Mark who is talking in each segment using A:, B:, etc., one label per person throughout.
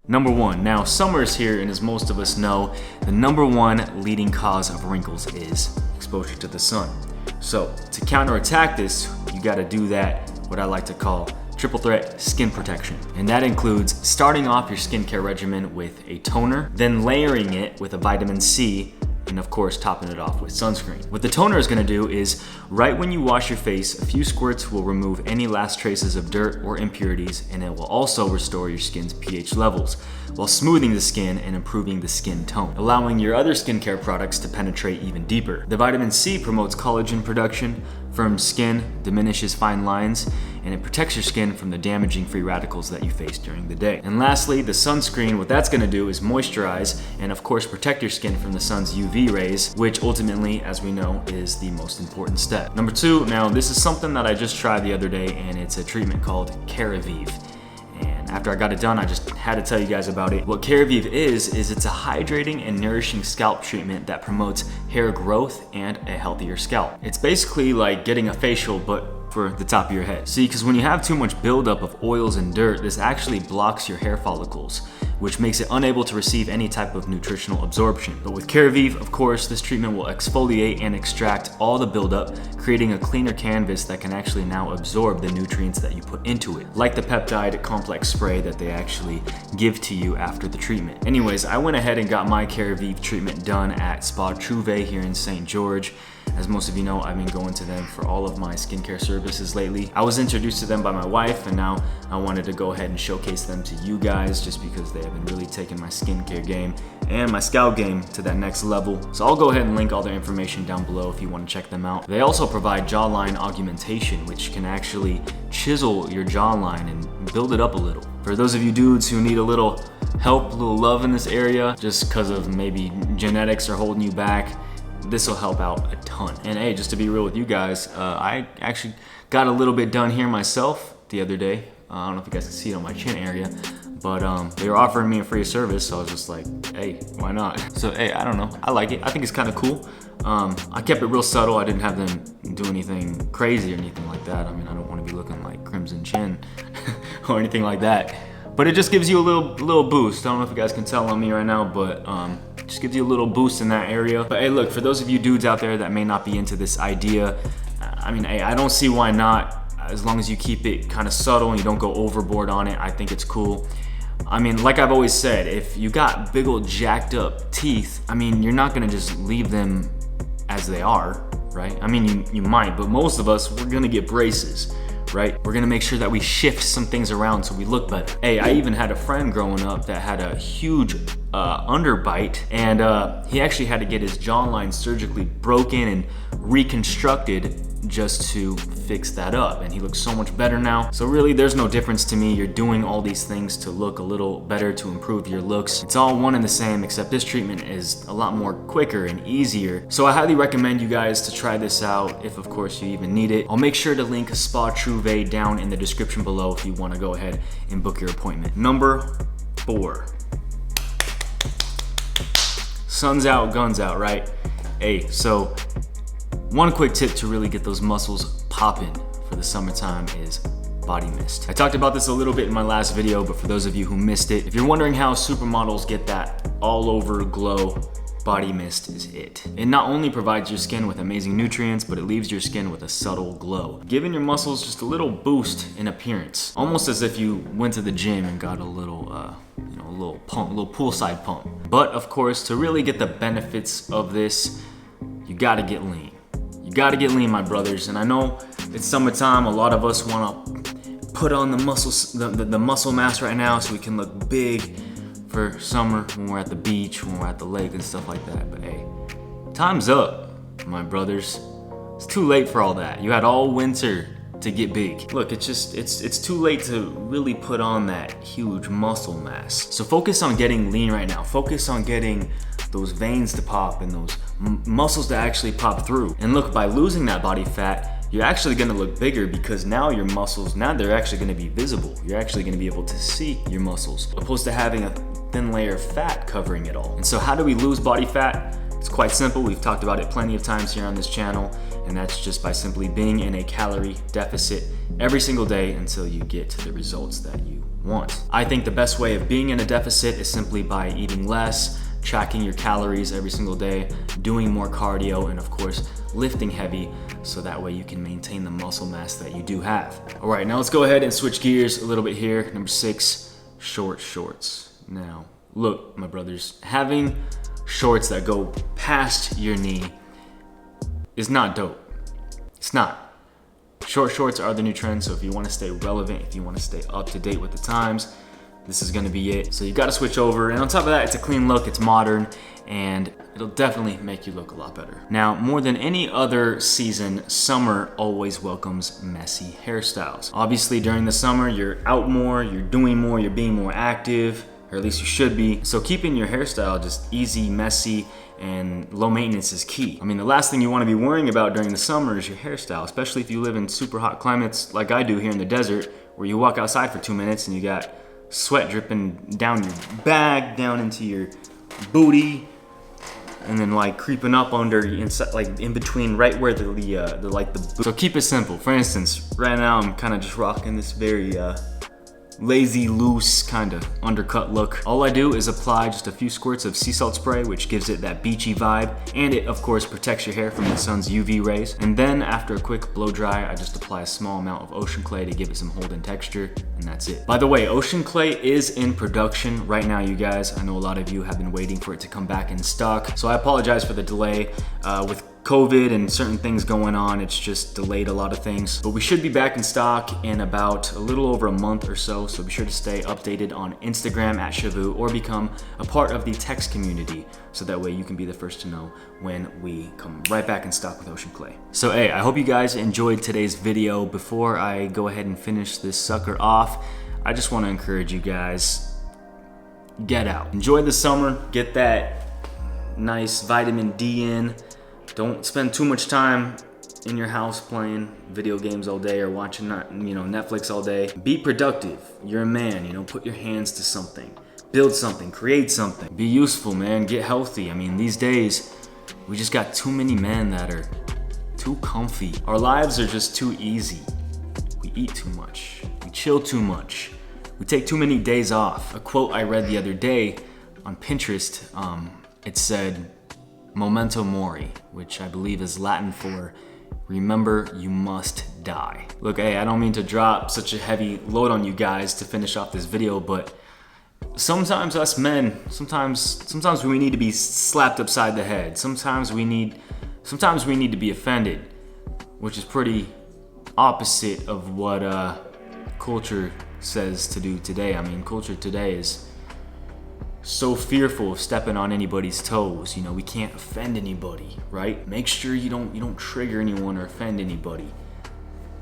A: Number one, now summer is here, and as most of us know, the number one leading cause of wrinkles is exposure to the sun. So to counterattack this, you gotta do that, what I like to call triple threat skin protection. And that includes starting off your skincare regimen with a toner, then layering it with a vitamin C, and of course topping it off with sunscreen. What the toner is gonna do is, right when you wash your face, a few squirts will remove any last traces of dirt or impurities, and it will also restore your skin's pH levels, while smoothing the skin and improving the skin tone, allowing your other skincare products to penetrate even deeper. The vitamin C promotes collagen production, firms skin, diminishes fine lines, and it protects your skin from the damaging free radicals that you face during the day. And lastly, the sunscreen, what that's gonna do is moisturize and of course protect your skin from the sun's UV rays, which ultimately, as we know, is the most important step. Number two, now this is something that I just tried the other day, and it's a treatment called Keravive. And after I got it done, I just had to tell you guys about it. What Keravive is it's a hydrating and nourishing scalp treatment that promotes hair growth and a healthier scalp. It's basically like getting a facial, but for the top of your head. See, because when you have too much buildup of oils and dirt, this actually blocks your hair follicles, which makes it unable to receive any type of nutritional absorption. But with Keravive, of course, this treatment will exfoliate and extract all the buildup, creating a cleaner canvas that can actually now absorb the nutrients that you put into it, like the peptide complex spray that they actually give to you after the treatment. Anyways, I went ahead and got my Keravive treatment done at C here in St. George. As most of you know, I've been going to them for all of my skincare services lately. I was introduced to them by my wife, and now I wanted to go ahead and showcase them to you guys just because they have been really taking my skincare game and my scalp game to that next level. So I'll go ahead and link all their information down below if you want to check them out. They also provide Jawline Augmentation, which can actually chisel your jawline and build it up a little. For those of you dudes who need a little help, a little love in this area, just because of maybe genetics are holding you back, this will help out a ton. And hey, just to be real with you guys, I actually got a little bit done here myself the other day. I don't know if you guys can see it on my chin area, but they were offering me a free service, so I was just like, hey, why not? So hey, I don't know, I like it. I think it's kind of cool. I kept it real subtle. I didn't have them do anything crazy or anything like that. I mean, I don't want to be looking like Crimson Chin or anything like that. But it just gives you a little boost. I don't know if you guys can tell on me right now, but just gives you a little boost in that area. But hey, look, for those of you dudes out there that may not be into this idea, I mean, hey, I don't see why not. As long as you keep it kind of subtle and you don't go overboard on it, I think it's cool. I mean, like I've always said, if you got big old jacked up teeth, I mean, you're not gonna just leave them as they are, right? I mean, you might, but most of us, we're gonna get braces, right? We're gonna make sure that we shift some things around so we look better. Hey, I even had a friend growing up that had a huge underbite, and he actually had to get his jawline surgically broken and reconstructed just to fix that up, and he looks so much better now. So really, there's no difference to me. You're doing all these things to look a little better, to improve your looks. It's all one and the same, except this treatment is a lot more quicker and easier. So I highly recommend you guys to try this out, if of course you even need it. I'll make sure to link C down in the description below if you want to go ahead and book your appointment. Number 4. Sun's out, guns out, right? Hey, so one quick tip to really get those muscles popping for the summertime is body mist. I talked about this a little bit in my last video, but for those of you who missed it, if you're wondering how supermodels get that all over glow, body mist is it. It not only provides your skin with amazing nutrients, but it leaves your skin with a subtle glow, giving your muscles just a little boost in appearance, almost as if you went to the gym and got a little a little pump, a little poolside pump. But of course, to really get the benefits of this, you gotta get lean. You gotta get lean, my brothers. And I know it's summertime, a lot of us wanna put on the muscles, the muscle mass right now so we can look big for summer when we're at the beach, when we're at the lake and stuff like that. But hey, time's up, my brothers. It's too late for all that. You had all winter to get big. Look, it's too late to really put on that huge muscle mass. So focus on getting lean right now. Focus on getting those veins to pop and those muscles to actually pop through. And look, by losing that body fat, you're actually gonna look bigger because now your muscles, now they're actually gonna be visible. You're actually gonna be able to see your muscles, opposed to having a thin layer of fat covering it all. And so how do we lose body fat? It's quite simple. We've talked about it plenty of times here on this channel. and that's just by simply being in a calorie deficit every single day until you get to the results that you want. I think the best way of being in a deficit is simply by eating less, tracking your calories every single day, doing more cardio, and of course, lifting heavy, so that way you can maintain the muscle mass that you do have. All right, now let's go ahead and switch gears a little bit here. Number 6, short shorts. Now, look, my brothers, having shorts that go past your knee is not dope. It's not. Short shorts are the new trend, so if you want to stay relevant, if you want to stay up to date with the times, this is gonna be it. So you gotta switch over, and on top of that, it's a clean look, it's modern, and it'll definitely make you look a lot better. Now, more than any other season, summer always welcomes messy hairstyles. Obviously, during the summer, you're out more, you're doing more, you're being more active, or at least you should be. So keeping your hairstyle just easy, messy, and low maintenance is key. I mean, the last thing you wanna be worrying about during the summer is your hairstyle, especially if you live in super hot climates like I do here in the desert, where you walk outside for 2 minutes and you got sweat dripping down your back, down into your booty, and then like creeping up under, inside, like in between, right where the So keep it simple. For instance, right now I'm kind of just rocking this very lazy, loose, kind of undercut look. All I do is apply just a few squirts of sea salt spray, which gives it that beachy vibe, and it of course protects your hair from the sun's UV rays. And then after a quick blow dry, I just apply a small amount of ocean clay to give it some hold and texture, and that's it. By the way, ocean clay is in production right now, you guys. I know a lot of you have been waiting for it to come back in stock, so I apologize for the delay. With COVID and certain things going on, it's just delayed a lot of things. But we should be back in stock in about a little over a month or so be sure to stay updated on Instagram at Shavu, or become a part of the text community, so that way you can be the first to know when we come right back in stock with ocean clay. So hey, I hope you guys enjoyed today's video. Before I go ahead and finish this sucker off, I just want to encourage you guys, get out. Enjoy the summer, get that nice vitamin D in. Don't spend too much time in your house playing video games all day or watching Netflix all day. Be productive. You're a man, put your hands to something. Build something, create something. Be useful, man, get healthy. I mean, these days, we just got too many men that are too comfy. Our lives are just too easy. We eat too much. We chill too much. We take too many days off. A quote I read the other day on Pinterest, it said, "Memento mori," which I believe is Latin for remember you must die. Look, hey, I don't mean to drop such a heavy load on you guys to finish off this video, but sometimes us men, sometimes we need to be slapped upside the head. Sometimes we need to be offended, which is pretty opposite of what culture says to do today. I mean, culture today is so fearful of stepping on anybody's toes. We can't offend anybody, right? Make sure you don't trigger anyone or offend anybody.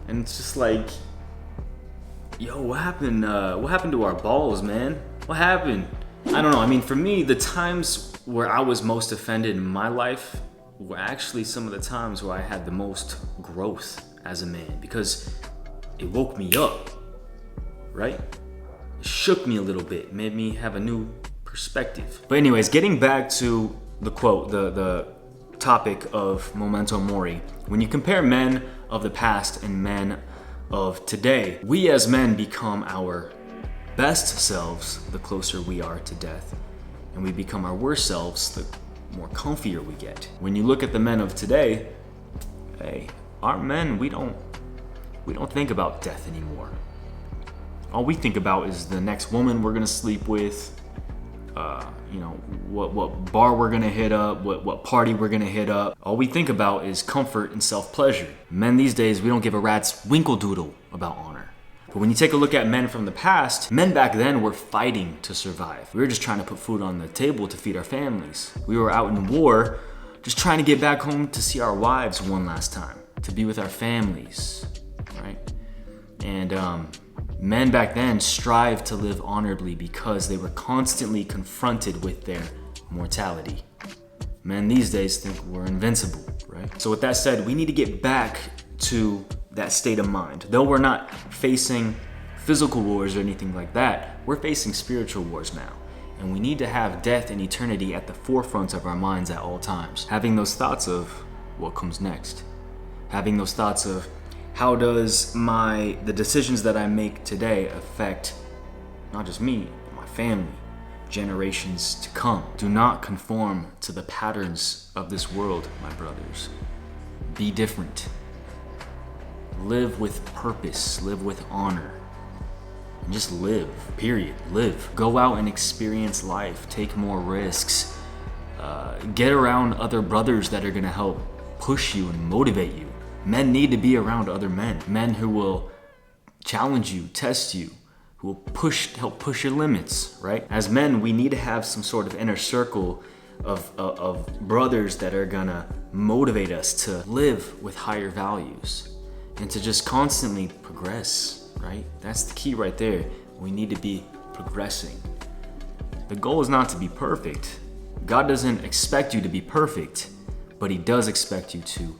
A: And it's just like, yo, what happened to our balls, man? What happened? I don't know. I mean, for me, the times where I was most offended in my life were actually some of the times where I had the most growth as a man, because it woke me up, right? It shook me a little bit, made me have a new perspective. But anyways, getting back to the quote, the topic of memento mori. When you compare men of the past and men of today, we as men become our best selves the closer we are to death, and we become our worst selves the more comfier we get. When you look at the men of today, hey, our men, we don't think about death anymore. All we think about is the next woman we're gonna sleep with, what bar we're gonna hit up, what party we're gonna hit up. All we think about is comfort and self-pleasure. Men these days, we don't give a rat's winkle-doodle about honor. But when you take a look at men from the past, men back then were fighting to survive. We were just trying to put food on the table to feed our families. We were out in war, just trying to get back home to see our wives one last time, to be with our families, right? And men back then strived to live honorably because they were constantly confronted with their mortality. Men these days think we're invincible, right? So with that said, we need to get back to that state of mind. Though we're not facing physical wars or anything like that, we're facing spiritual wars now. And we need to have death and eternity at the forefront of our minds at all times, having those thoughts of what comes next. Having those thoughts of how does the decisions that I make today affect not just me, but my family, generations to come. Do not conform to the patterns of this world, my brothers. Be different. Live with purpose, live with honor. And just live, period, live. Go out and experience life, take more risks. Get around other brothers that are gonna help push you and motivate you. Men need to be around other men who will challenge you, test you, who will help push your limits, right? As men, we need to have some sort of inner circle of brothers that are gonna motivate us to live with higher values and to just constantly progress, right? That's the key right there. We need to be progressing. The goal is not to be perfect. God doesn't expect you to be perfect, but He does expect you to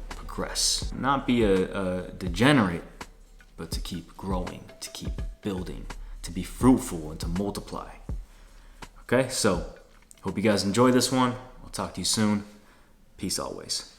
A: progress. Not be a degenerate, but to keep growing, to keep building, to be fruitful and to multiply. Okay, so hope you guys enjoy this one. I'll talk to you soon. Peace always.